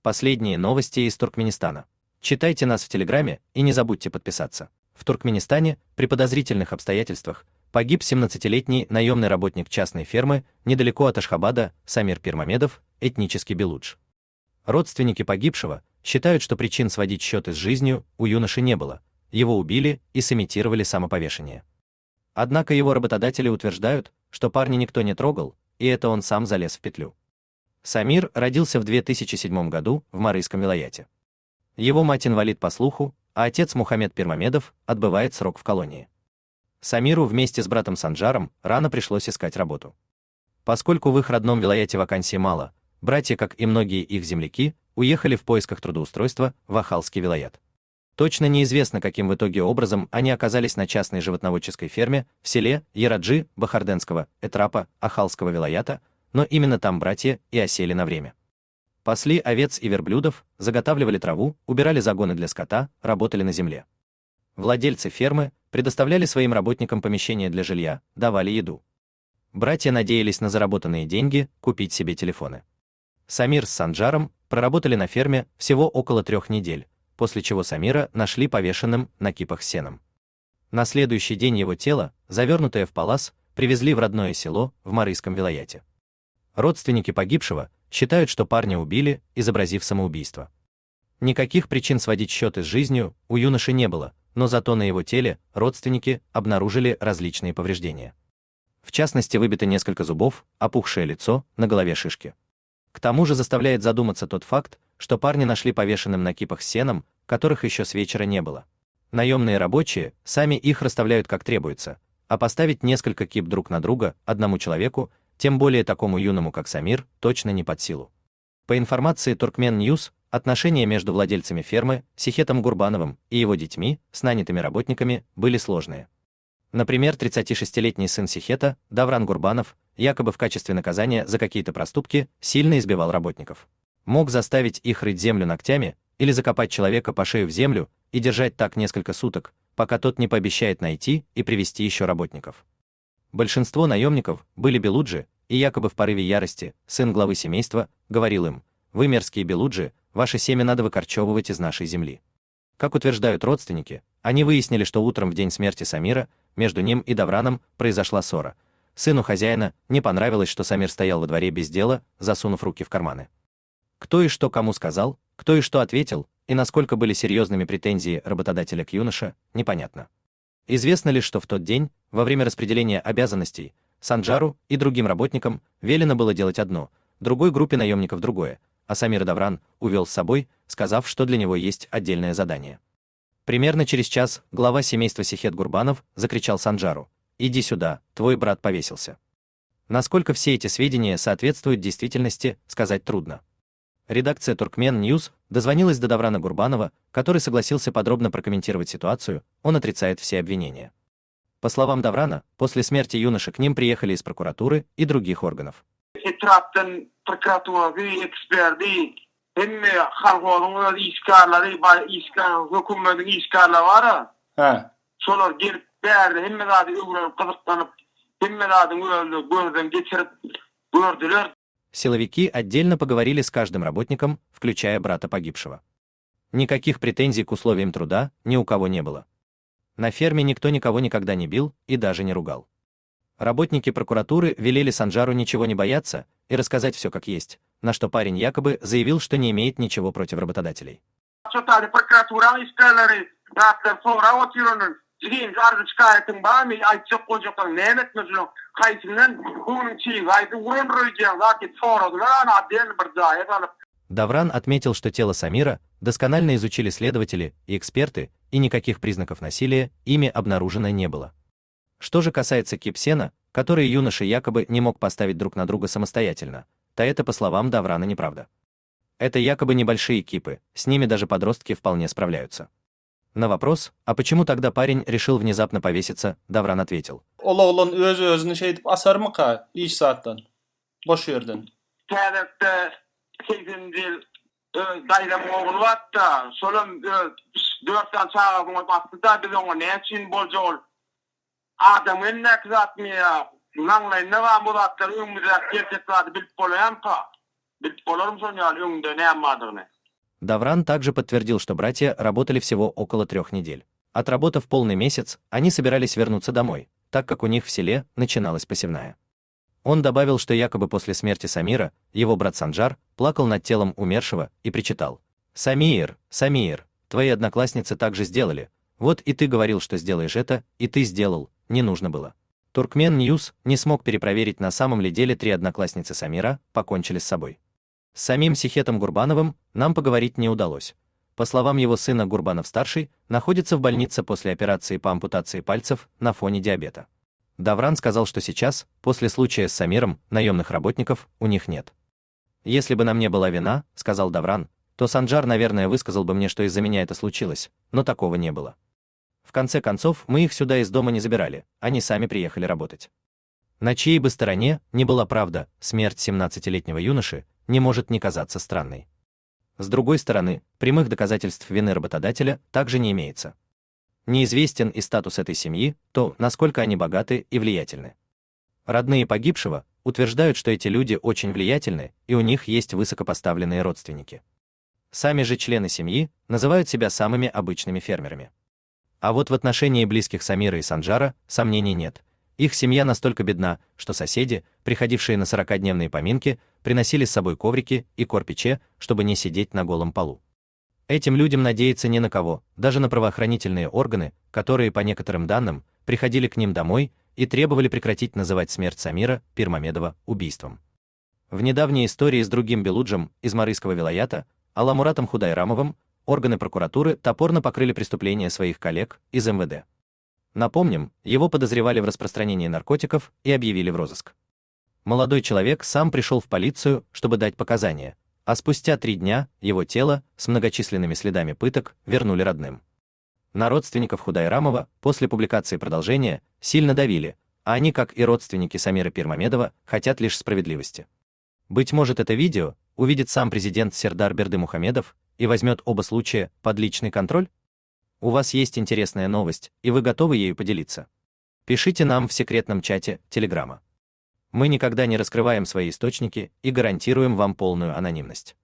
Последние новости из Туркменистана. Читайте нас в Телеграме и не забудьте подписаться. В Туркменистане при подозрительных обстоятельствах погиб 17-летний наемный работник частной фермы недалеко от Ашхабада Самир Пирмамедов, этнический белудж. Родственники погибшего считают, что причин сводить счеты с жизнью у юноши не было. Его убили и сымитировали самоповешение. Однако его работодатели утверждают, что парня никто не трогал, и это он сам залез в петлю. Самир родился в 2007 году в Марийском вилаяте. Его мать инвалид по слуху, а отец Мухаммед Пирмамедов отбывает срок в колонии. Самиру вместе с братом Санджаром рано пришлось искать работу. Поскольку в их родном вилаяте вакансий мало, братья, как и многие их земляки, уехали в поисках трудоустройства в Ахалский вилаят. Точно неизвестно, каким в итоге образом они оказались на частной животноводческой ферме в селе Яраджи Бахарденского этрапа Ахалского вилаята, но именно там братья и осели на время. Пасли овец и верблюдов, заготавливали траву, убирали загоны для скота, работали на земле. Владельцы фермы предоставляли своим работникам помещения для жилья, давали еду. Братья надеялись на заработанные деньги купить себе телефоны. Самир с Санджаром проработали на ферме всего около 3 недель, после чего Самира нашли повешенным на кипах с сеном. На следующий день его тело, завернутое в палас, привезли в родное село в Марийском вилаяте. Родственники погибшего считают, что парня убили, изобразив самоубийство. Никаких причин сводить счеты с жизнью у юноши не было, но зато на его теле родственники обнаружили различные повреждения. В частности, выбито несколько зубов, опухшее лицо, на голове шишки. К тому же заставляет задуматься тот факт, что парня нашли повешенным на кипах с сеном, которых еще с вечера не было. Наемные рабочие сами их расставляют как требуется, а поставить несколько кип друг на друга одному человеку, тем более такому юному, как Самир, точно не под силу. По информации Turkmen News, отношения между владельцами фермы, Сихетом Гурбановым и его детьми, с нанятыми работниками, были сложные. Например, 36-летний сын Сихета, Давран Гурбанов, якобы в качестве наказания за какие-то проступки, сильно избивал работников. Мог заставить их рыть землю ногтями или закопать человека по шею в землю и держать так несколько суток, пока тот не пообещает найти и привести еще работников. Большинство наемников были белуджи, и якобы в порыве ярости сын главы семейства говорил им: «Вы мерзкие белуджи, ваше семя надо выкорчевывать из нашей земли». Как утверждают родственники, они выяснили, что утром в день смерти Самира между ним и Давраном произошла ссора. Сыну хозяина не понравилось, что Самир стоял во дворе без дела, засунув руки в карманы. Кто и что кому сказал, кто и что ответил, и насколько были серьезными претензии работодателя к юноше, непонятно. Известно лишь, что в тот день, во время распределения обязанностей, Санджару и другим работникам велено было делать одно, другой группе наемников другое, а Самир Давран увел с собой, сказав, что для него есть отдельное задание. Примерно через час глава семейства Сихет Гурбанов закричал Санджару: «Иди сюда, твой брат повесился». Насколько все эти сведения соответствуют действительности, сказать трудно. Редакция Turkmen News дозвонилась до Даврана Гурбанова, который согласился подробно прокомментировать ситуацию, он отрицает все обвинения. По словам Даврана, после смерти юноши к ним приехали из прокуратуры и других органов. Силовики отдельно поговорили с каждым работником, включая брата погибшего. Никаких претензий к условиям труда ни у кого не было. На ферме никто никого никогда не бил и даже не ругал. Работники прокуратуры велели Санджару ничего не бояться и рассказать все как есть, на что парень якобы заявил, что не имеет ничего против работодателей. Давран отметил, что тело Самира досконально изучили следователи и эксперты, и никаких признаков насилия ими обнаружено не было. Что же касается кип сена, которые юноша якобы не мог поставить друг на друга самостоятельно, то это, по словам Даврана, неправда. Это якобы небольшие кипы, с ними даже подростки вполне справляются. На вопрос, а почему тогда парень решил внезапно повеситься, Давран ответил: Давран также подтвердил, что братья работали всего около 3 недель. Отработав полный месяц, они собирались вернуться домой, так как у них в селе начиналась посевная. Он добавил, что якобы после смерти Самира его брат Санджар плакал над телом умершего и причитал: «Самир, Самир, твои одноклассницы также сделали, вот и ты говорил, что сделаешь это, и ты сделал, не нужно было». Туркмен Ньюс не смог перепроверить, на самом ли деле 3 одноклассницы Самира покончили с собой. С самим Сихетом Гурбановым нам поговорить не удалось. По словам его сына, Гурбанов-старший находится в больнице после операции по ампутации пальцев на фоне диабета. Давран сказал, что сейчас, после случая с Самиром, наемных работников у них нет. «Если бы на мне была вина, — сказал Давран, — то Санджар, наверное, высказал бы мне, что из-за меня это случилось, но такого не было. В конце концов, мы их сюда из дома не забирали, они сами приехали работать». На чьей бы стороне ни была правда, смерть 17-летнего юноши не может не казаться странной. С другой стороны, прямых доказательств вины работодателя также не имеется. Неизвестен и статус этой семьи, то, насколько они богаты и влиятельны. Родные погибшего утверждают, что эти люди очень влиятельны, и у них есть высокопоставленные родственники. Сами же члены семьи называют себя самыми обычными фермерами. А вот в отношении близких Самира и Санджара сомнений нет. Их семья настолько бедна, что соседи, приходившие на 40-дневные поминки, приносили с собой коврики и кирпичи, чтобы не сидеть на голом полу. Этим людям надеяться не на кого, даже на правоохранительные органы, которые, по некоторым данным, приходили к ним домой и требовали прекратить называть смерть Самира Пирмамедова убийством. В недавней истории с другим Белуджем из Марийского вилаята, Аламуратом Худайрамовым, органы прокуратуры топорно покрыли преступления своих коллег из МВД. Напомним, его подозревали в распространении наркотиков и объявили в розыск. Молодой человек сам пришел в полицию, чтобы дать показания, а спустя 3 дня его тело с многочисленными следами пыток вернули родным. На родственников Худайрамова после публикации продолжения сильно давили, а они, как и родственники Самира Пирмамедова, хотят лишь справедливости. Быть может, это видео увидит сам президент Сердар Бердымухамедов и возьмет оба случая под личный контроль? У вас есть интересная новость, и вы готовы ею поделиться? Пишите нам в секретном чате Телеграма. Мы никогда не раскрываем свои источники и гарантируем вам полную анонимность.